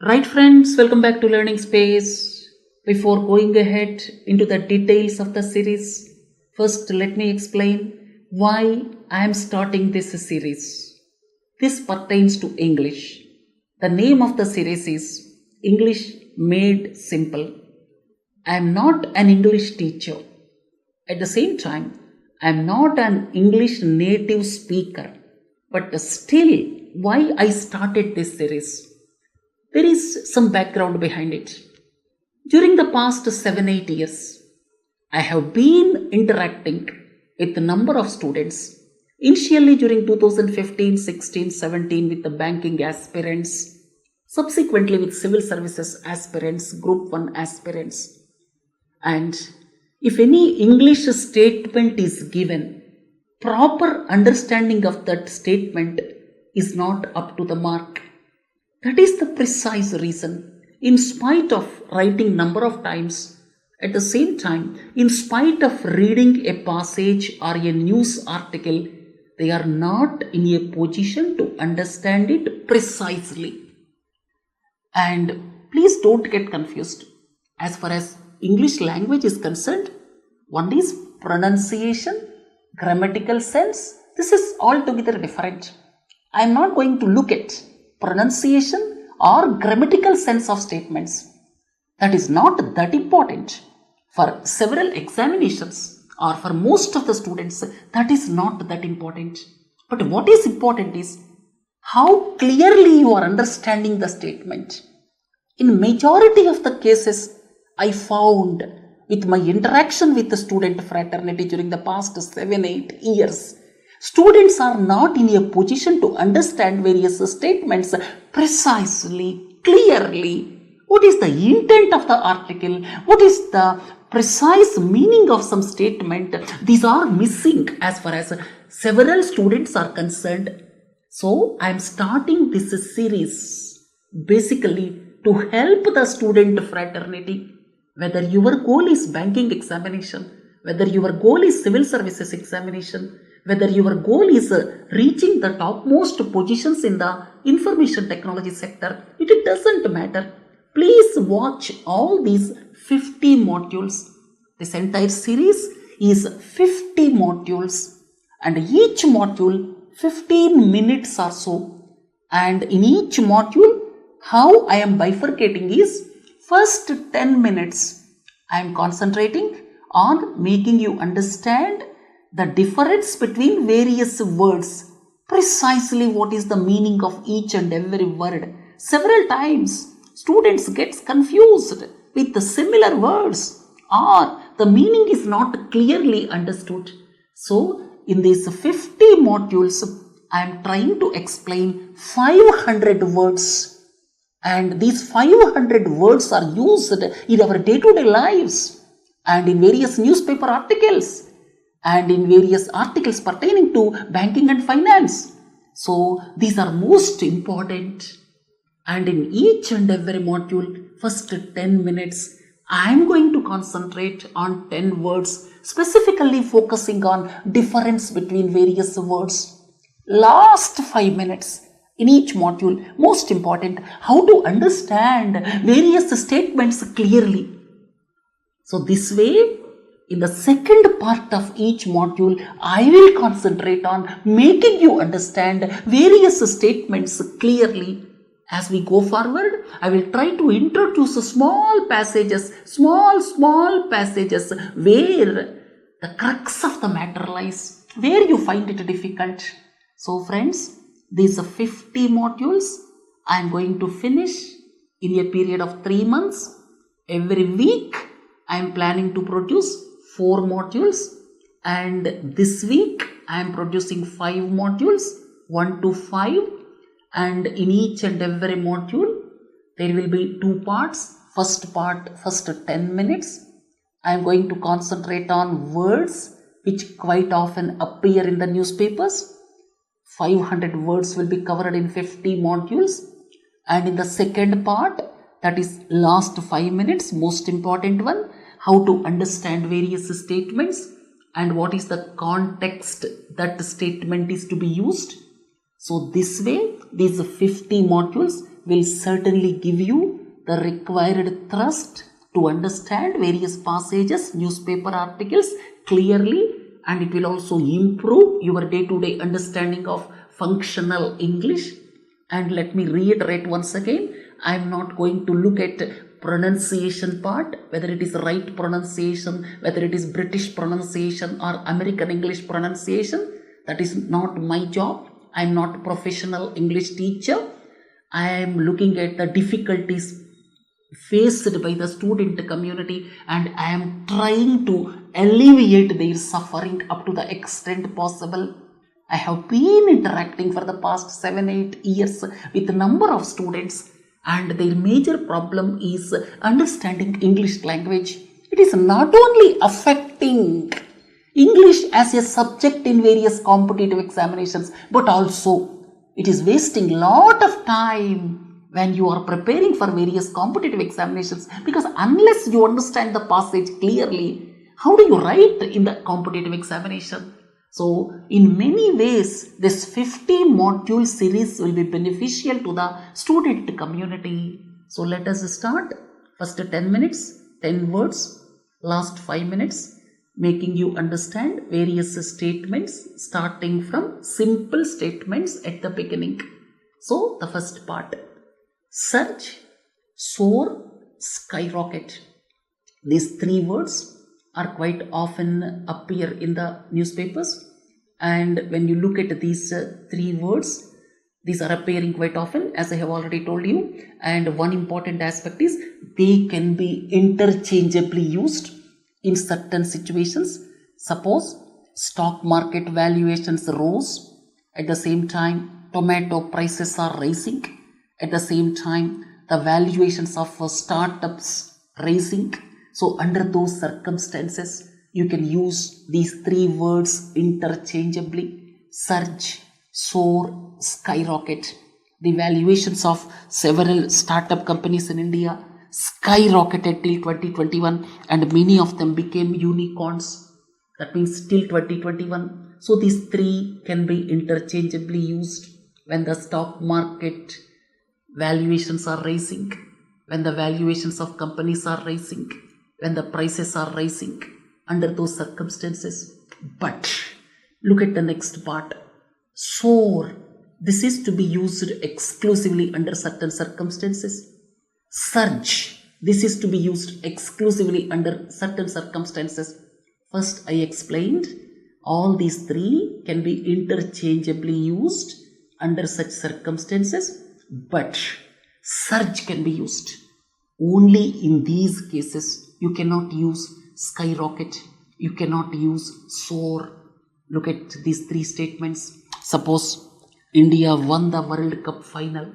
Right friends, welcome back to Learning Space. Before going ahead into the details of the series, first let me explain why I am starting this series. This pertains to English. The name of the series is English Made Simple. I am not an English teacher. At the same time, I am not an English native speaker. But still, why I started this series? There is some background behind it. During the past 7-8 years, I have been interacting with a number of students. Initially during 2015, 16, 17 with the banking aspirants, subsequently with civil services aspirants, group 1 aspirants. And if any English statement is given, proper understanding of that statement is not up to the mark. That is the precise reason, in spite of writing number of times, at the same time, in spite of reading a passage or a news article, they are not in a position to understand it precisely. And please don't get confused. As far as English language is concerned, one is pronunciation, grammatical sense. This is altogether different. I am not going to look at pronunciation or grammatical sense of statements. That is not that important. For several examinations or for most of the students, that is not that important. But what is important is how clearly you are understanding the statement. In majority of the cases, I found with my interaction with the student fraternity during the past 7-8 years, students are not in a position to understand various statements precisely, clearly. What is the intent of the article? What is the precise meaning of some statement? These are missing as far as several students are concerned. So, I am starting this series basically to help the student fraternity. Whether your goal is banking examination, whether your goal is civil services examination, whether your goal is reaching the topmost positions in the information technology sector, it doesn't matter. Please watch all these 50 modules. This entire series is 50 modules and each module 15 minutes or so. And in each module, how I am bifurcating is first 10 minutes I am concentrating on making you understand the difference between various words, precisely what is the meaning of each and every word. Several times students get confused with the similar words or the meaning is not clearly understood. So in these 50 modules, I am trying to explain 500 words, and these 500 words are used in our day-to-day lives and in various newspaper articles and in various articles pertaining to banking and finance. So these are most important, and in each and every module, first 10 minutes, I am going to concentrate on 10 words, specifically focusing on difference between various words. Last 5 minutes in each module, most important, how to understand various statements clearly. So this way, in the second part of each module, I will concentrate on making you understand various statements clearly. As we go forward, I will try to introduce small passages, small passages where the crux of the matter lies, where you find it difficult. So friends, these 50 modules I am going to finish in a period of 3 months. Every week I am planning to produce 4 modules, and this week I am producing 5 modules, 1 to 5, and in each and every module there will be 2 parts. First part, first 10 minutes, I am going to concentrate on words which quite often appear in the newspapers. 500 words will be covered in 50 modules, and in the second part, that is last 5 minutes, most important one, how to understand various statements and what is the context that the statement is to be used. So this way, these 50 modules will certainly give you the required thrust to understand various passages, newspaper articles clearly, and it will also improve your day-to-day understanding of functional English. And let me reiterate once again, I am not going to look at pronunciation part, whether it is right pronunciation, whether it is British pronunciation or American English pronunciation. That is not my job. I am not a professional English teacher. I am looking at the difficulties faced by the student community, and I am trying to alleviate their suffering up to the extent possible. I have been interacting for the past 7-8 years with a number of students, and their major problem is understanding English language. It is not only affecting English as a subject in various competitive examinations, but also it is wasting a lot of time when you are preparing for various competitive examinations, because unless you understand the passage clearly, how do you write in the competitive examination? So in many ways, this 50 module series will be beneficial to the student community. So let us start. First 10 minutes, 10 words, last 5 minutes, making you understand various statements, starting from simple statements at the beginning. So the first part: surge, soar, skyrocket. These 3 words are quite often appear in the newspapers, and when you look at these 3 words, these are appearing quite often, as I have already told you. And one important aspect is they can be interchangeably used in certain situations. Suppose stock market valuations rose, at the same time tomato prices are rising, at the same time the valuations of startups rising. So under those circumstances, you can use these 3 words interchangeably: surge, soar, skyrocket. The valuations of several startup companies in India skyrocketed till 2021, and many of them became unicorns. That means till 2021. So these 3 can be interchangeably used when the stock market valuations are rising, when the valuations of companies are rising, when the prices are rising, under those circumstances. But look at the next part: soar. This is to be used exclusively under certain circumstances. Surge. This is to be used exclusively under certain circumstances. First, I explained all these 3 can be interchangeably used under such circumstances, but surge can be used only in these cases. You cannot use skyrocket, you cannot use soar. Look at these 3 statements. Suppose India won the World Cup final.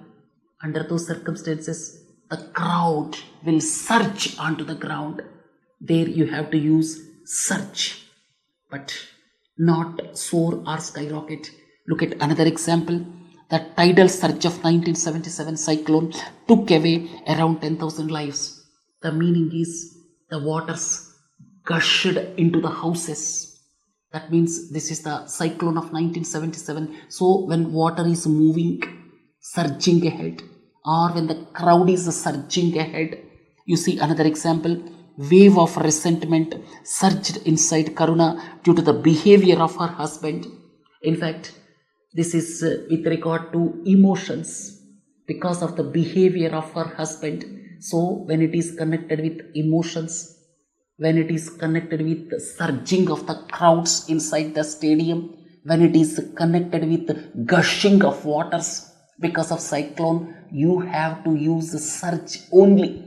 Under those circumstances, the crowd will surge onto the ground. There you have to use surge, but not soar or skyrocket. Look at another example. The tidal surge of 1977 cyclone took away around 10,000 lives. The meaning is the waters gushed into the houses. That means this is the cyclone of 1977. So when water is moving, surging ahead, or when the crowd is surging ahead. You see another example. Wave of resentment surged inside Karuna due to the behavior of her husband. In fact, this is with regard to emotions, because of the behavior of her husband. So when it is connected with emotions, when it is connected with the surging of the crowds inside the stadium, when it is connected with gushing of waters because of cyclone, you have to use surge only.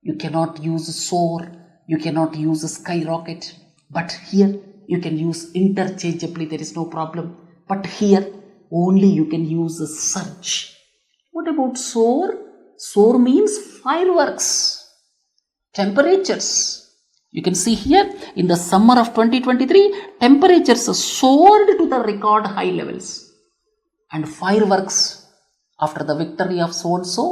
You cannot use soar, you cannot use skyrocket. But here you can use interchangeably, there is no problem. But here only you can use surge. What about soar? Soar means fireworks, temperatures. You can see here in the summer of 2023, temperatures soared to the record high levels. And fireworks, after the victory of so-and-so,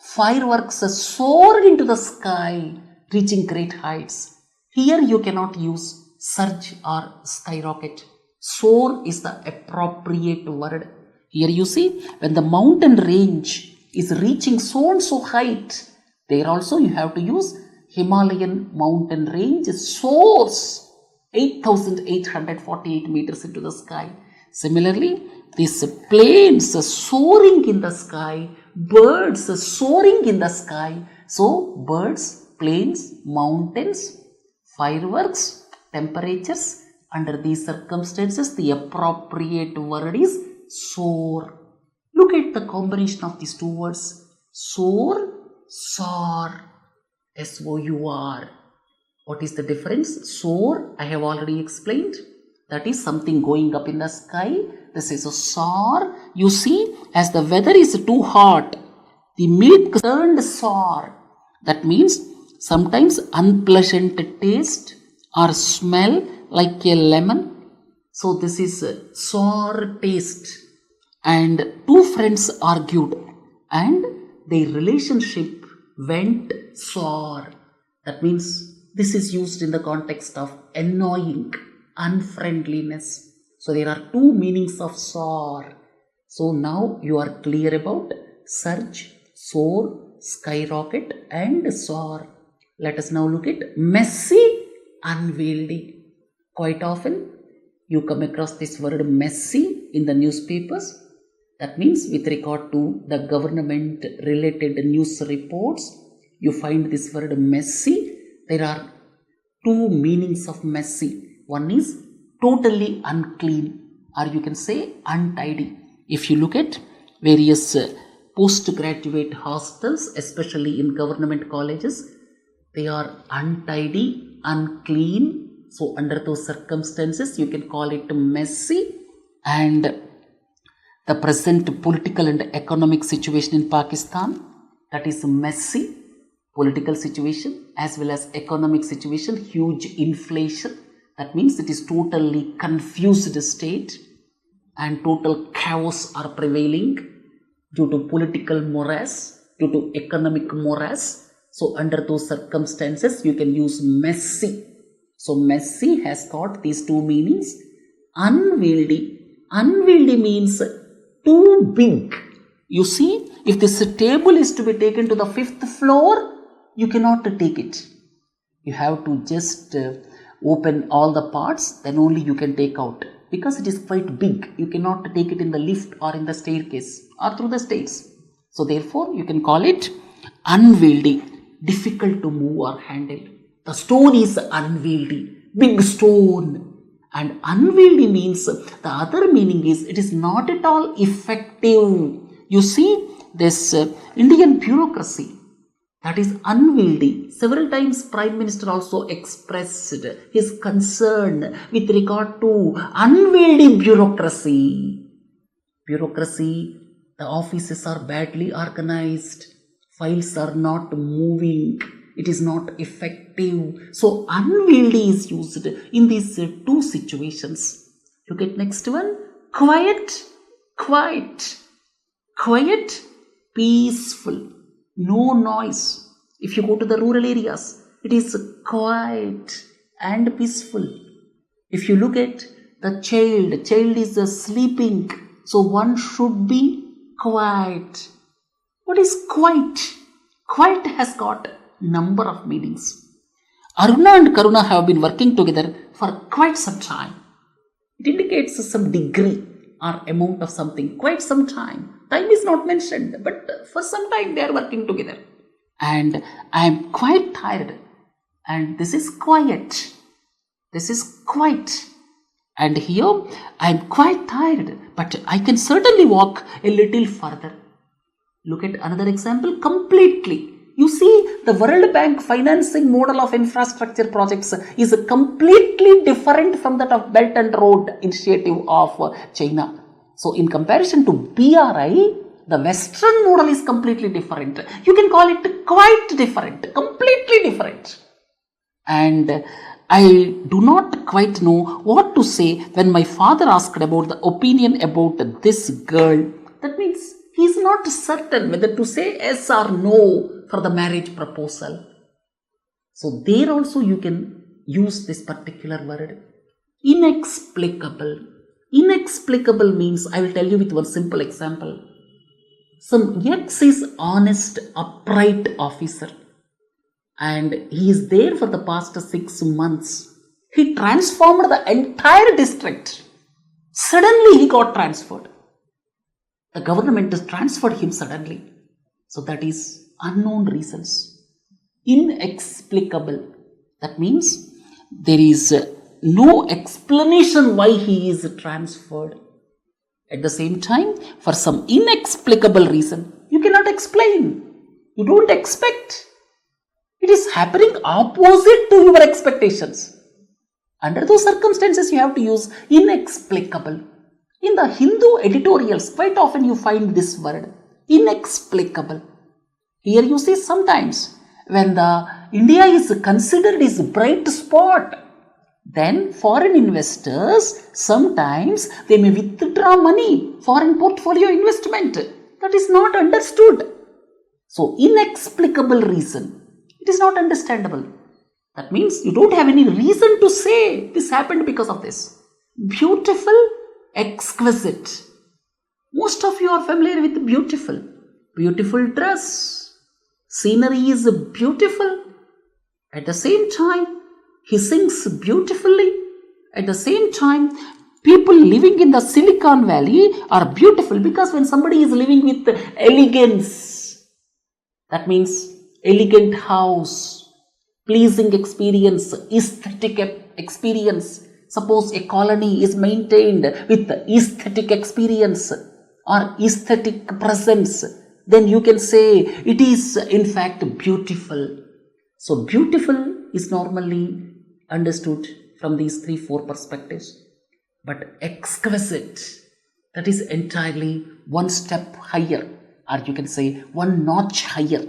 fireworks soared into the sky, reaching great heights. Here you cannot use surge or skyrocket. Soar is the appropriate word. Here you see, when the mountain range is reaching so and so height. There also you have to use Himalayan mountain range soars 8,848 meters into the sky. Similarly, these planes soaring in the sky, birds soaring in the sky. So, birds, planes, mountains, fireworks, temperatures. Under these circumstances, the appropriate word is soar. Look at the combination of these two words. Soar, soar. S-O-U-R. What is the difference? Soar, I have already explained. That is something going up in the sky. This is a soar. You see, as the weather is too hot, the milk turned sour. That means sometimes unpleasant taste or smell like a lemon. So this is a sour taste. And two friends argued and their relationship went sour. That means this is used in the context of annoying, unfriendliness. So there are two meanings of soar. So now you are clear about surge, soar, skyrocket and soar. Let us now look at messy, unwieldy. Quite often you come across this word messy in the newspapers. That means with regard to the government related news reports, you find this word messy. There are two meanings of messy. One is totally unclean, or you can say untidy. If you look at various postgraduate hostels, especially in government colleges, they are untidy, unclean. So under those circumstances, you can call it messy. And the present political and economic situation in Pakistan, that is messy. Political situation as well as economic situation, huge inflation. That means it is totally confused state and total chaos are prevailing due to political morass, due to economic morass. So under those circumstances, you can use messy. So messy has got these two meanings. Unwieldy. Unwieldy means too big. You see, if this table is to be taken to the 5th floor, you cannot take it. You have to just open all the parts, then only you can take out. Because it is quite big, you cannot take it in the lift or in the staircase or through the stairs. So therefore, you can call it unwieldy, difficult to move or handle. The stone is unwieldy, big stone. And unwieldy means, the other meaning is, it is not at all effective. You see, this Indian bureaucracy, that is unwieldy. Several times Prime Minister also expressed his concern with regard to unwieldy bureaucracy. Bureaucracy, the offices are badly organized, files are not moving, it is not effective. So unwieldy is used in these two situations. Look at next one. Quiet, quiet. Quiet, peaceful. No noise. If you go to the rural areas, it is quiet and peaceful. If you look at the child is sleeping, so one should be quiet. What is quiet? Quiet has got number of meanings. Aruna and Karuna have been working together for quite some time. It indicates some degree or amount of something, quite some time. Time is not mentioned, but for some time they are working together. And I am quite tired. And this is quiet. This is quiet. And here I am quite tired, but I can certainly walk a little further. Look at another example. Completely. You see, the World Bank financing model of infrastructure projects is completely different from that of Belt and Road Initiative of China. So in comparison to BRI, the Western model is completely different. You can call it quite different, completely different. And I do not quite know what to say when my father asked about the opinion about this girl. That means he is not certain whether to say yes or no for the marriage proposal. So there also you can use this particular word. Inexplicable. Inexplicable means, I will tell you with one simple example. Some X is honest, upright officer, and he is there for the past 6 months. He transformed the entire district. Suddenly he got transferred. The government has transferred him suddenly. So that is unknown reasons. Inexplicable. That means there is no explanation why he is transferred. At the same time, for some inexplicable reason, you cannot explain. You don't expect. It is happening opposite to your expectations. Under those circumstances, you have to use inexplicable. In the Hindu editorials, quite often you find this word, inexplicable. Here you see sometimes when the India is considered as a bright spot, then foreign investors, sometimes they may withdraw money, foreign portfolio investment. That is not understood. So, inexplicable reason. It is not understandable. That means you don't have any reason to say this happened because of this. Beautiful, exquisite. Most of you are familiar with beautiful. Beautiful dress. Scenery is beautiful. At the same time, he sings beautifully. At the same time, people living in the Silicon Valley are beautiful because when somebody is living with elegance, that means elegant house, pleasing experience, aesthetic experience. Suppose a colony is maintained with aesthetic experience or aesthetic presence, then you can say it is in fact beautiful. So beautiful is normally understood from these 3-4 perspectives. But exquisite, that is entirely one step higher, or you can say one notch higher.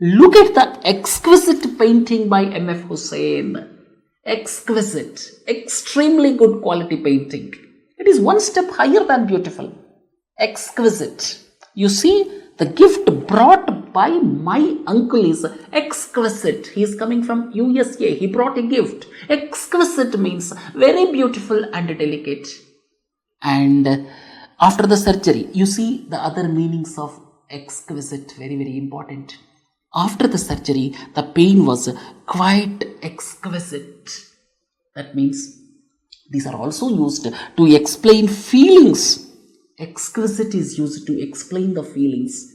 Look at the exquisite painting by M.F. Hussain. Exquisite, extremely good quality painting. It is one step higher than beautiful. Exquisite. You see, the gift brought by my uncle is exquisite. He is coming from USA. He brought a gift. Exquisite means very beautiful and delicate. And after the surgery, you see the other meanings of exquisite, very, very important. After the surgery, the pain was quite exquisite. That means these are also used to explain feelings. Exquisite is used to explain the feelings.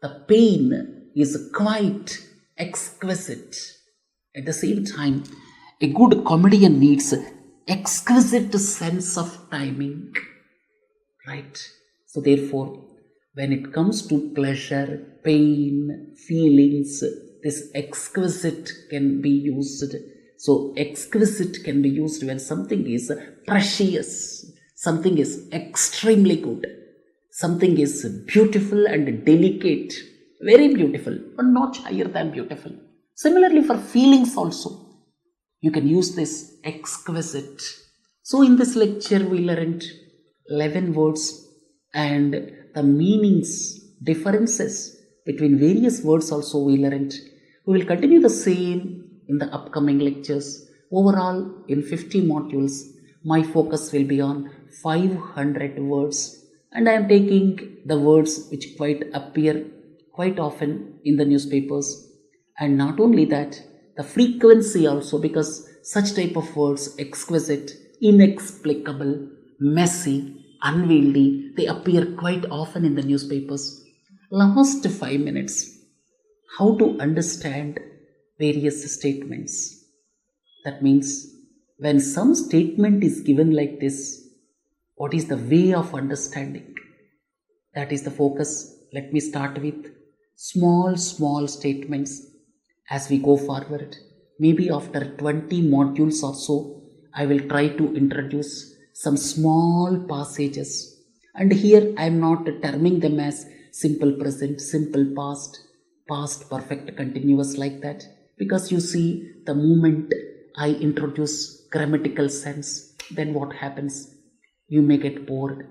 The pain is quite exquisite. At the same time, a good comedian needs exquisite sense of timing. Right? So therefore, when it comes to pleasure, pain, feelings, this exquisite can be used. So exquisite can be used when something is precious, something is extremely good, something is beautiful and delicate, very beautiful, one notch higher than beautiful. Similarly for feelings also, you can use this exquisite. So in this lecture we learned 11 words and the meanings, differences between various words also we learned. We will continue the same in the upcoming lectures. Overall, in 50 modules, my focus will be on 500 words, and I am taking the words which appear quite often in the newspapers. And not only that, the frequency also, because such type of words, exquisite, inexplicable, messy, unwieldy, they appear quite often in the newspapers. Last 5 minutes, how to understand various statements. That means when some statement is given like this, what is the way of understanding? That is the focus. Let me start with small statements as we go forward. Maybe after 20 modules or so, I will try to introduce some small passages. And here I am not terming them as simple present, simple past, past perfect continuous like that. Because you see, the moment I introduce grammatical sense, then what happens? You may get bored.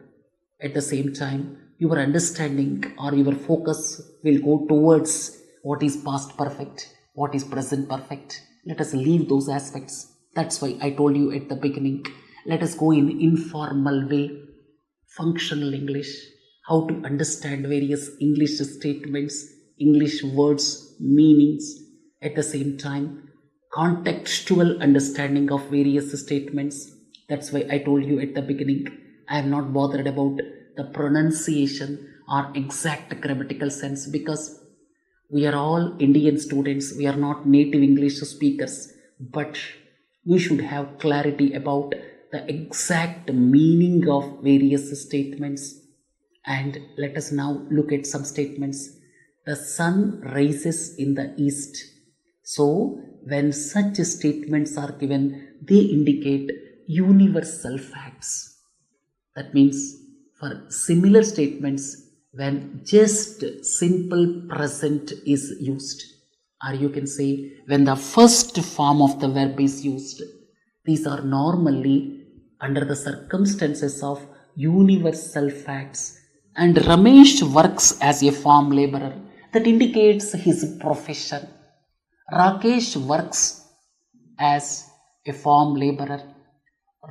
At the same time, your understanding or your focus will go towards what is past perfect, what is present perfect. Let us leave those aspects. That's why I told you at the beginning, let us go in informal way, functional English. how to understand various English statements, English words, meanings, at the same time, contextual understanding of various statements. That's why I told you at the beginning, I am not bothered about the pronunciation or exact grammatical sense, because we are all Indian students, we are not native English speakers, but we should have clarity about the exact meaning of various statements. And let us now look at some statements. The sun rises in the east. So, when such statements are given, they indicate universal facts. That means for similar statements, when just simple present is used, or you can say when the first form of the verb is used, these are normally under the circumstances of universal facts. And Ramesh works as a farm laborer. That indicates his profession. Rakesh works as a farm laborer.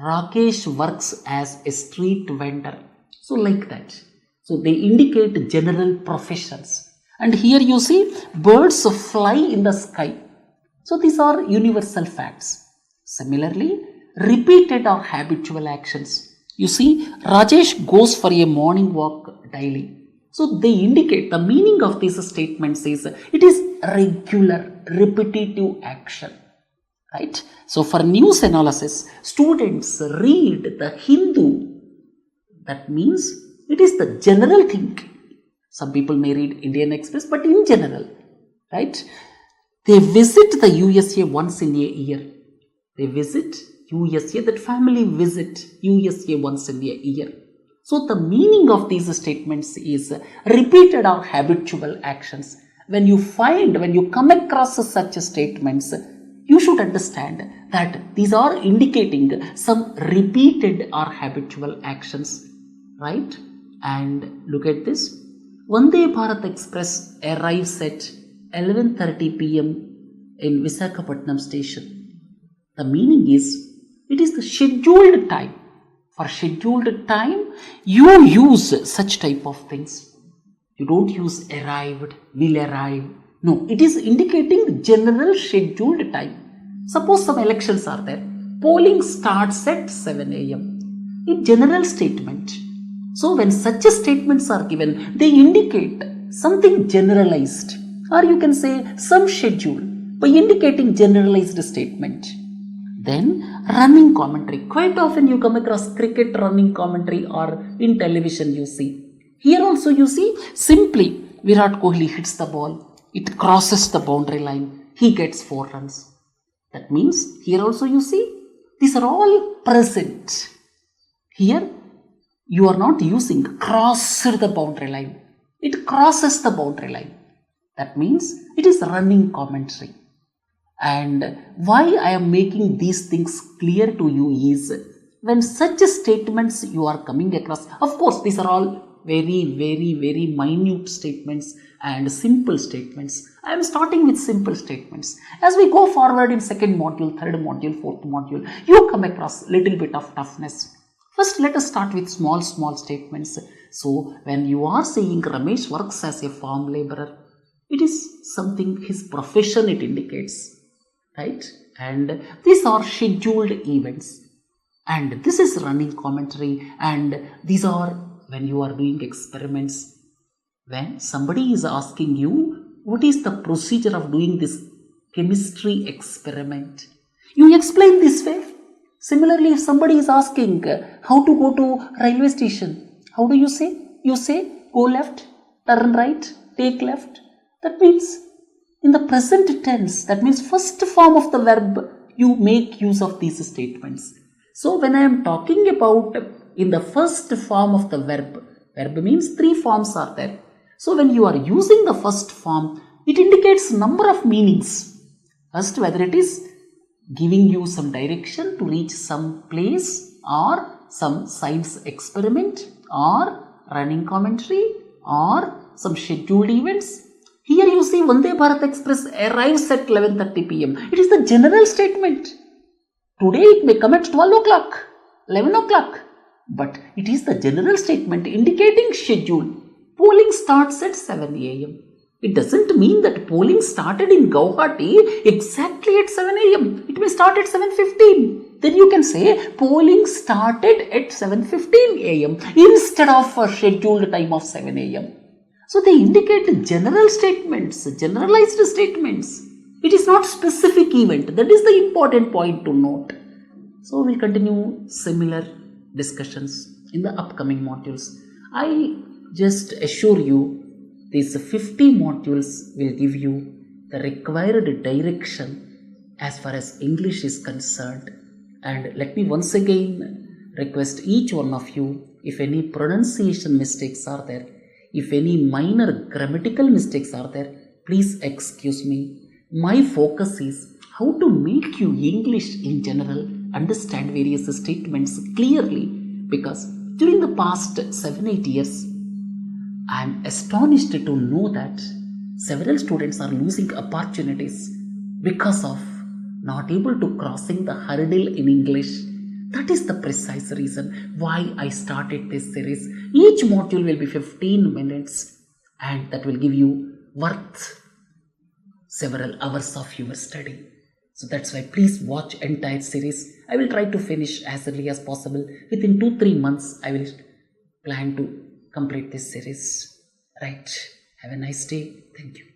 Rakesh works as a street vendor. So like that. So they indicate general professions. And here you see birds fly in the sky. So these are universal facts. Similarly, repeated or habitual actions. You see, Rajesh goes for a morning walk daily. So they indicate the meaning of these statements is it is regular, repetitive action. Right? So for news analysis, students read the Hindu. That means it is the general thing. Some people may read Indian Express, but in general, right? They visit the USA once in a year. They visit USA, that family visit USA once in a year. So the meaning of these statements is repeated or habitual actions. When you come across such statements, you should understand that these are indicating some repeated or habitual actions, right? And look at this. Vande Bharat Express arrives at 11:30 p.m. in Visakhapatnam station. The meaning is, it is the scheduled time. For scheduled time, you use such type of things. You don't use arrived, will arrive. No, it is indicating general scheduled time. Suppose some elections are there. Polling starts at 7 a.m. A general statement. So when such statements are given, they indicate something generalized. Or you can say some schedule by indicating generalized statement. Then running commentary. Quite often you come across cricket running commentary, or in television you see. Here also you see simply Virat Kohli hits the ball. It crosses the boundary line. He gets 4 runs. That means here also you see these are all present. Here you are not using crossed the boundary line. It crosses the boundary line. That means it is running commentary. And why I am making these things clear to you is, when such statements you are coming across, of course these are all very minute statements and simple statements. I am starting with simple statements. As we go forward in second module, third module, fourth module, you come across little bit of toughness. First, let us start with small statements. So when you are saying Ramesh works as a farm laborer, it is something, his profession it indicates. Right? And these are scheduled events. And this is running commentary. And these are when you are doing experiments. When somebody is asking you, what is the procedure of doing this chemistry experiment? You explain this way. Similarly, if somebody is asking how to go to railway station, how do you say? You say, go left, turn right, take left. That means in the present tense, that means first form of the verb, you make use of these statements. So when I am talking about in the first form of the verb means 3 forms are there. So when you are using the first form, it indicates number of meanings. First, whether it is giving you some direction to reach some place, or some science experiment, or running commentary, or some scheduled events. Here you see Vande Bharat Express arrives at 11:30 p.m. It is the general statement. Today it may come at 12 o'clock, 11 o'clock. But it is the general statement indicating schedule. Polling starts at 7 a.m. It doesn't mean that polling started in Guwahati exactly at 7 a.m. It may start at 7:15. Then you can say polling started at 7:15 a.m. instead of a scheduled time of 7 a.m. So they indicate general statements, generalized statements. It is not specific event. That is the important point to note. So we'll continue similar discussions in the upcoming modules. I just assure you these 50 modules will give you the required direction as far as English is concerned. And let me once again request each one of you, if any pronunciation mistakes are there, if any minor grammatical mistakes are there, please excuse me. My focus is how to make you English in general understand various statements clearly, because during the past 7-8 years, I am astonished to know that several students are losing opportunities because of not able to crossing the hurdle in English. That is the precise reason why I started this series. Each module will be 15 minutes and that will give you worth several hours of your study. So that's why please watch entire series. I will try to finish as early as possible. Within 2-3 months, I will plan to complete this series. Right. Have a nice day. Thank you.